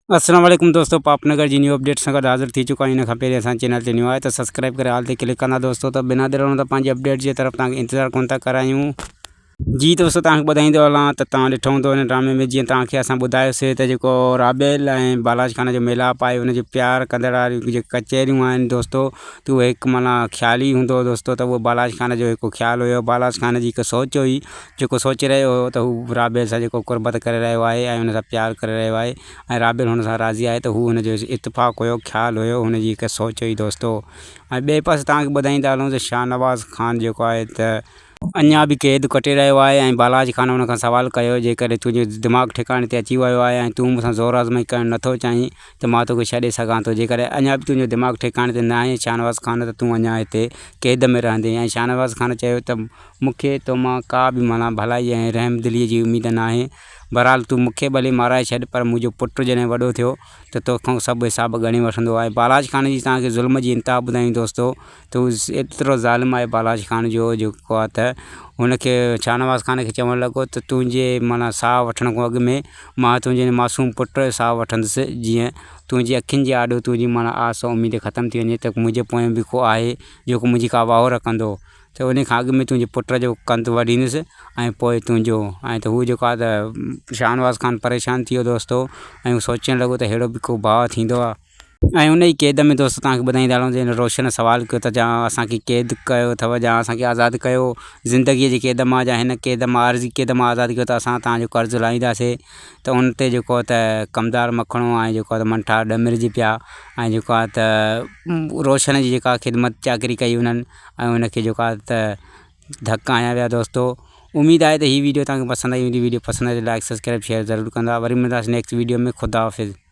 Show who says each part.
Speaker 1: अस्सलाम वालेकुम दोस्तों, पापनगर जी न्यू अपडेट सां गॾु हाज़िर थी चुका आहियूं। इन खां पहिरीं असां चैनल ते न्यू आहे त सब्सक्राइब करे हाल ते क्लिक कंदा दोस्तों। त बिना देर वञो त पंहिंजी अपडेट जी तरफ़ तव्हांखे इंतज़ारु कोन था करायूं। जी दोस्तों, तव्हांखे ॿुधाईंदो हलां त तव्हां ॾिठो हूंदो हिन ड्रामे में जीअं तव्हांखे असां ॿुधायोसीं त जेको राबेल ऐं बालाज खान जो मिलाप आहे, हुनजे प्यार कंदड़ वारियूं जेके कचहरियूं आहिनि दोस्तों, त उहो हिकु माना ख़्यालु ई हूंदो दोस्तों। त उहो बालाज खान जो हिकु ख़्यालु हुयो, बालाज खान जी हिकु सोच हुई, जेको सोचे रहियो हुयो त हू राबेल सां जेको कुर्बत करे रहियो आहे ऐं हुन सां प्यारु करे रहियो आहे ऐं राबेल हुन सां राज़ी आहे, त हू हुनजो इत्तेफ़ाक़ु हुयो, ख़्यालु हुयो, हुनजी हिकु सोच हुई दोस्तों। ऐं ॿिए पासे तव्हांखे ॿुधाईंदा हलूं त शाहनवाज़ खान जेको आहे त अञा बि क़ैद कटे रहियो आहे ऐं बालाज खान हुन खां सवालु कयो, जेकॾहिं तुंहिंजो दिमाग़ु ठिकाणे ते अची वियो आहे ऐं तूं मूंसां ज़ोर आज़माई करणु नथो चाहीं त मां तोखे छॾे सघां थो। जेकॾहिं अञा बि तुंहिंजो दिमाग़ु ठिकाणे ते न आहे शाहनवाज़ खान, त तूं अञा हिते क़ैद में रहंदे। ऐं शाहनवाज़ खान चयो त मूंखे तो मां का बि माना भलाई ऐं रहम दिलीअ जी उमेदु न आहे। बहरहाल तूं मूंखे भले माराए छॾ, पर मुंहिंजो पुटु जॾहिं वॾो थियो त तोखां सभु हिसाब ॻणी वठंदो आहे। बालाज खान जी तव्हांखे ज़ुल्म जी इंतिहा ॿुधायूं दोस्तों, त हू एतिरो ज़ालिम आहे बालाज खान जो, जेको आहे त हुनखे शाहनवाज़ खान खे चवणु लॻो त तुंहिंजे माना साहु वठण खां अॻु में मां तुंहिंजे मासूम पुट जो साहु वठंदुसि, जीअं तुंहिंजी अखियुनि जी आॾो तुंहिंजी माना आस उमेद ख़तमु थी वञे त मुंहिंजे पोयां बि को आहे जेको मुंहिंजी का वाहुर कंदो, त उन खां अॻु में तुंहिंजे पुट जो कंधु वढींदुसि ऐं पोइ तुंहिंजो। ऐं त हू जेको आहे त शाहनवाज़ खान परेशान थी वियो दोस्तों, ऐं हू सोचणु लॻो त अहिड़ो बि को भाउ थींदो आहे। ऐं उन ई क़ैद में दोस्तों तव्हांखे ॿुधाईंदा हलूं त हिन रोशन सवालु कयो त जा असांखे क़ैद कयो अथव, जा असांखे आज़ादु कयो ज़िंदगीअ जी क़ैद मां, जा हिन क़ैद मां आर्ज़ी क़ैद मां आज़ादु कयो त असां तव्हांजो कर्ज़ु लाहींदासीं। त उन ते जेको त कमदार मखणो ऐं जेको आहे त मंठा ॾमिरिजी पिया ऐं जेको आहे त रोशन जी जेका ख़िदमत चाकरी कई उन्हनि ऐं उनखे जेको आहे त धक हयां विया दोस्तों। उमेद आहे त हीअ वीडियो तव्हांखे पसंदि आई हूंदी। वीडियो पसंदि आई त लाइक सब्सक्राइब शेयर ज़रूरु कंदा। वरी मिलंदासीं नेक्स्ट वीडियो में। ख़ुदा हाफ़िज़।